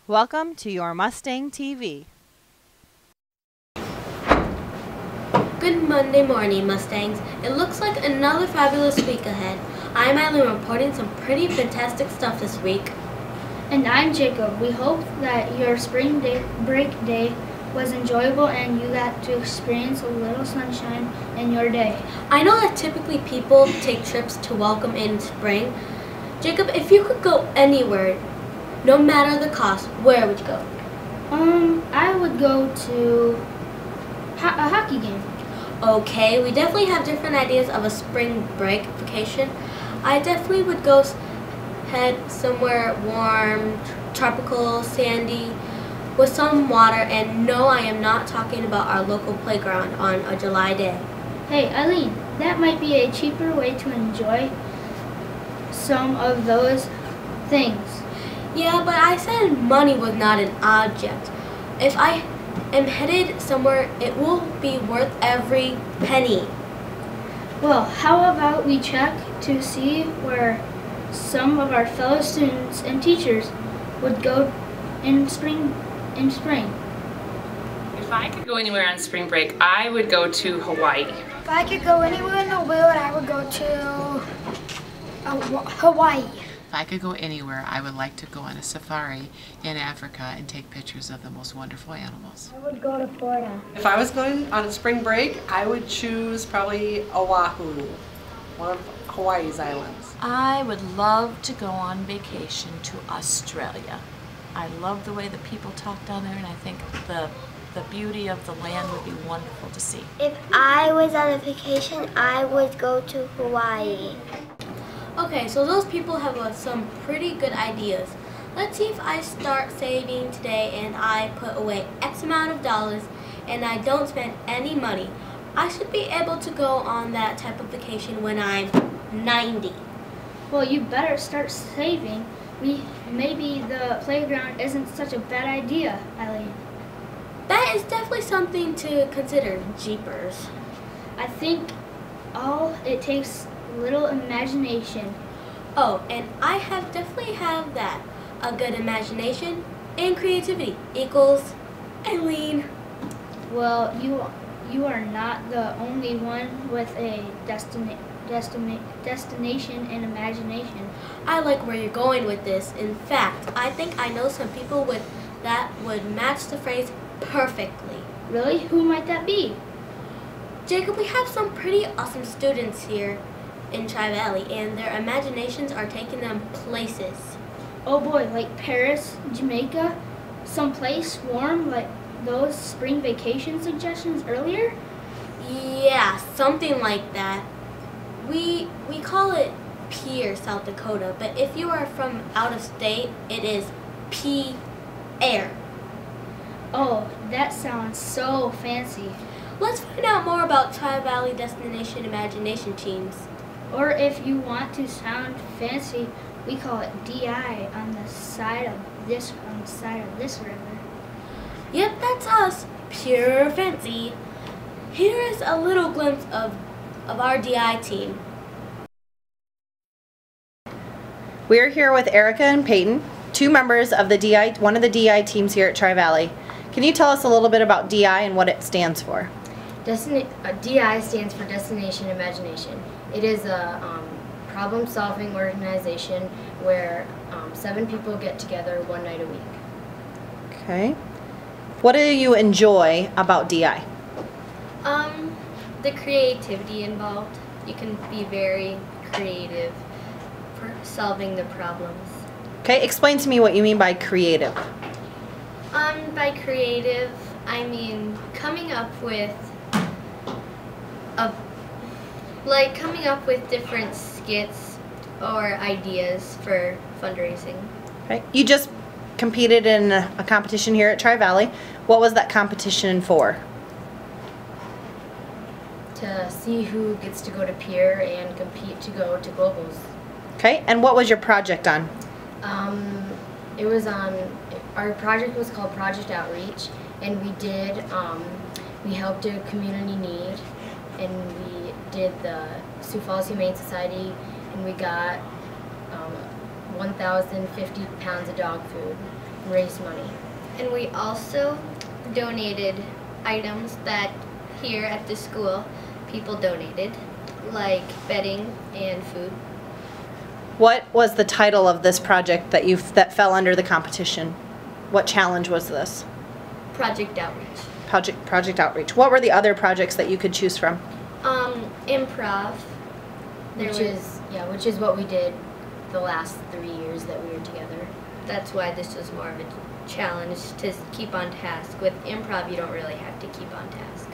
Welcome to your Mustang TV. Good Monday morning, Mustangs. It looks like another fabulous week ahead. I'm Eileen reporting some pretty fantastic stuff this week. And I'm Jacob. We hope that your spring break day was enjoyable and you got to experience a little sunshine in your day. I know that typically people take trips to welcome in spring. Jacob, if you could go anywhere, no matter the cost, where would you go? I would go to a hockey game. Okay, we definitely have different ideas of a spring break vacation. I definitely would go head somewhere warm, tropical, sandy, with some water, and no, I am not talking about our local playground on a July day. Hey, Eileen, that might be a cheaper way to enjoy some of those things. Yeah, but I said money was not an object. If I am headed somewhere, it will be worth every penny. Well, how about we check to see where some of our fellow students and teachers would go in spring. If I could go anywhere on spring break, I would go to Hawaii. If I could go anywhere in the world, I would go to Hawaii. If I could go anywhere, I would like to go on a safari in Africa and take pictures of the most wonderful animals. I would go to Florida. If I was going on a spring break, I would choose probably Oahu, one of Hawaii's islands. I would love to go on vacation to Australia. I love the way the people talk down there, and I think the beauty of the land would be wonderful to see. If I was on a vacation, I would go to Hawaii. Okay, so those people have some pretty good ideas. Let's see if I start saving today and I put away X amount of dollars and I don't spend any money. I should be able to go on that type of vacation when I'm 90. Well, you better start saving. Maybe the playground isn't such a bad idea, Eileen. That is definitely something to consider, jeepers. I think all it takes little imagination. Oh, and I definitely have that. A good imagination and creativity equals Eileen. Well, you are not the only one with a destination and imagination. I like where you're going with this. In fact, I think I know some people that would match the phrase perfectly. Really? Who might that be? Jacob, we have some pretty awesome students here in Tri-Valley, and their imaginations are taking them places. Oh boy, like Paris, Jamaica, someplace warm like those spring vacation suggestions earlier? Yeah, something like that. We call it Pierre, South Dakota, but if you are from out of state, it is P-Air. Oh, that sounds so fancy. Let's find out more about Tri-Valley Destination Imagination Teams. Or if you want to sound fancy, we call it DI on the side of this river. Yep, that's us. Pure fancy. Here is a little glimpse of our DI team. We are here with Erica and Peyton, two members of one of the DI teams here at Tri-Valley. Can you tell us a little bit about DI and what it stands for? DI stands for Destination Imagination. It is a problem-solving organization where 7 people get together one night a week. Okay. What do you enjoy about DI? The creativity involved. You can be very creative for solving the problems. Okay, explain to me what you mean by creative. By creative, I mean coming up with different skits or ideas for fundraising. Okay. You just competed in a competition here at Tri-Valley. What was that competition for? To see who gets to go to Pierre and compete to go to Globals. Okay, and what was your project on? It was our project was called Project Outreach, and we helped a community need, and we did the Sioux Falls Humane Society, and we got 1,050 pounds of dog food. raise money. And we also donated items that here at the school people donated, like bedding and food. What was the title of this project that fell under the competition? What challenge was this? Project Outreach. Project Outreach. What were the other projects that you could choose from? Improv. Which is what we did the last 3 years that we were together. That's why this was more of a challenge, to keep on task. With improv, you don't really have to keep on task.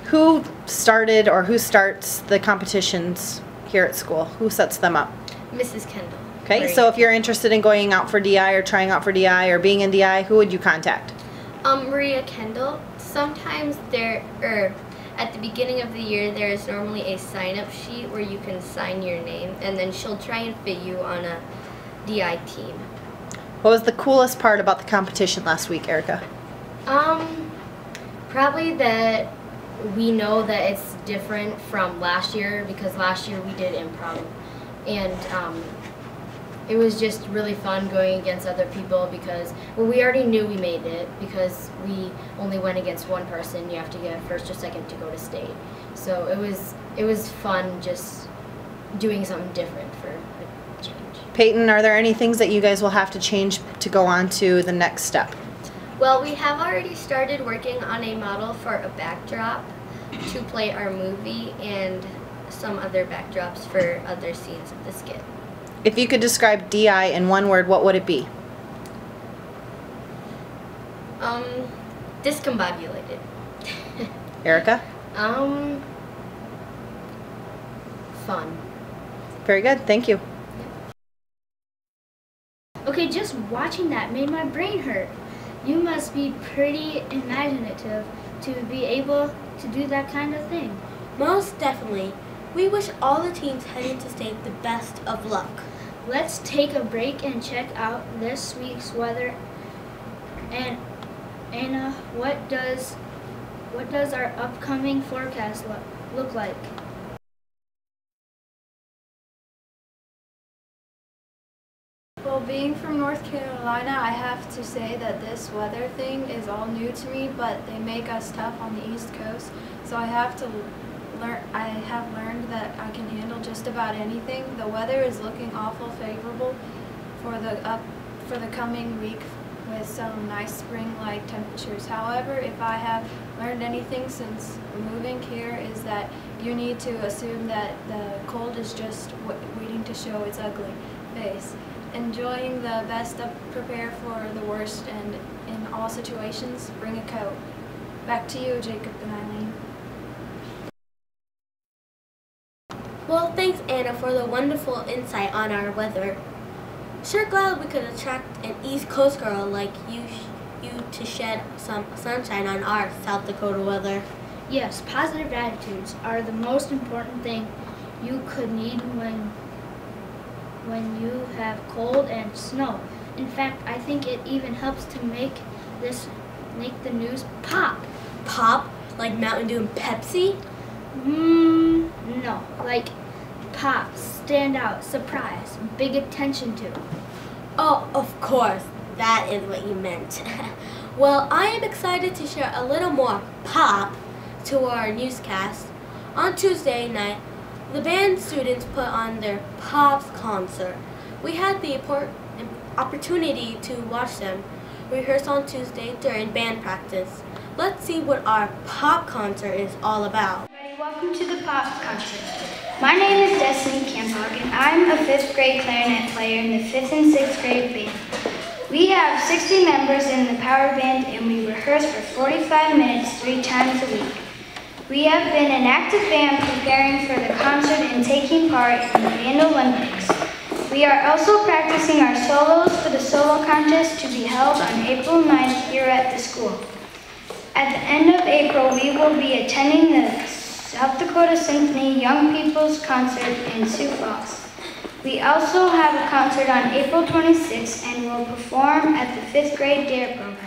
Who started or who starts the competitions here at school? Who sets them up? Mrs. Kendall. Okay, Maria. so if you're interested in going out for DI or trying out for DI or being in DI, who would you contact? Maria Kendall. Sometimes at the beginning of the year, there is normally a sign-up sheet where you can sign your name, and then she'll try and fit you on a DI team. What was the coolest part about the competition last week, Erica? Probably that we know that it's different from last year, because last year we did improv, and it was just really fun going against other people because, well, we already knew we made it because we only went against one person. You have to get first or second to go to state. So it was fun just doing something different for a change. Peyton, are there any things that you guys will have to change to go on to the next step? Well, we have already started working on a model for a backdrop to play our movie and some other backdrops for other scenes of the skit. If you could describe DI in one word, what would it be? Discombobulated. Erica? Fun. Very good, thank you. Okay, just watching that made my brain hurt. You must be pretty imaginative to be able to do that kind of thing. Most definitely. We wish all the teams heading to state the best of luck. Let's take a break and check out this week's weather. And Anna, what does our upcoming forecast look like? Well, being from North Carolina, I have to say that this weather thing is all new to me, but they make us tough on the East Coast, so I have learned that I can handle just about anything. The weather is looking awful favorable for the coming week with some nice spring-like temperatures. However, if I have learned anything since moving here is that you need to assume that the cold is just waiting to show its ugly face. Enjoying the best, prepare for the worst, and in all situations, bring a coat. Back to you, Jacob and Eileen. Well, thanks Anna for the wonderful insight on our weather. Sure glad we could attract an East Coast girl like you to shed some sunshine on our South Dakota weather. Yes, positive attitudes are the most important thing you could need when you have cold and snow. In fact, I think it even helps to make the news pop. Pop? Like Mountain Dew and Pepsi? No, like pop, stand out, surprise, big attention to. Oh, of course, that is what you meant. Well, I am excited to share a little more pop to our newscast. On Tuesday night, the band students put on their Pops concert. We had the opportunity to watch them rehearse on Tuesday during band practice. Let's see what our Pop concert is all about. Welcome to the Pop concert. My name is Destiny Campog, and I'm a 5th grade clarinet player in the 5th and 6th grade band. We have 60 members in the power band, and we rehearse for 45 minutes 3 times a week. We have been an active band preparing for the concert and taking part in the Band Olympics. We are also practicing our solos for the solo contest to be held on April 9th here at the school. At the end of April, we will be attending the South Dakota Symphony Young People's Concert in Sioux Falls. We also have a concert on April 26th and will perform at the 5th grade DARE program.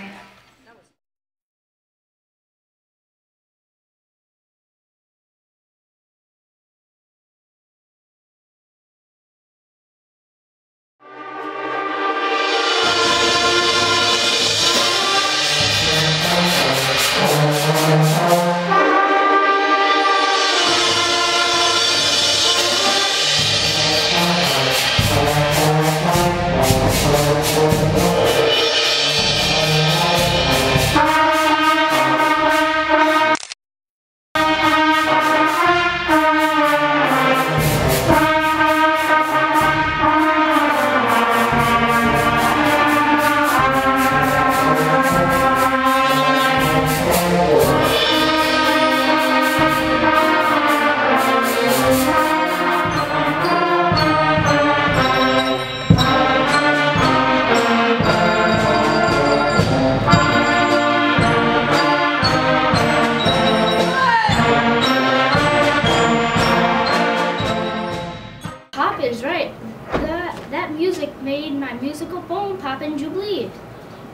sing my musical Bone Poppin' Jubilee.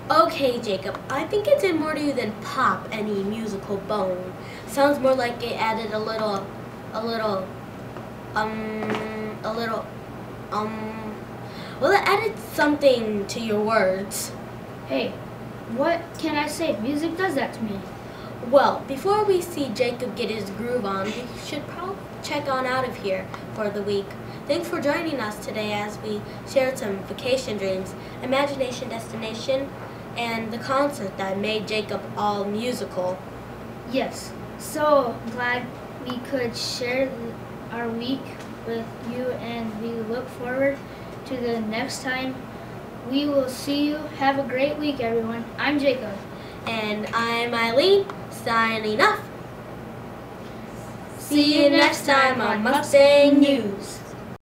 Okay, Jacob, I think it did more to you than pop any musical bone. Sounds more like it added well, it added something to your words. Hey, what can I say? Music does that to me. Well, before we see Jacob get his groove on, we should probably check on out of here for the week. Thanks for joining us today as we shared some vacation dreams, imagination destination, and the concert that made Jacob all musical. Yes, so glad we could share our week with you, and we look forward to the next time we will see you. Have a great week, everyone. I'm Jacob. And I'm Eileen, signing off. See you next time on Mustang News.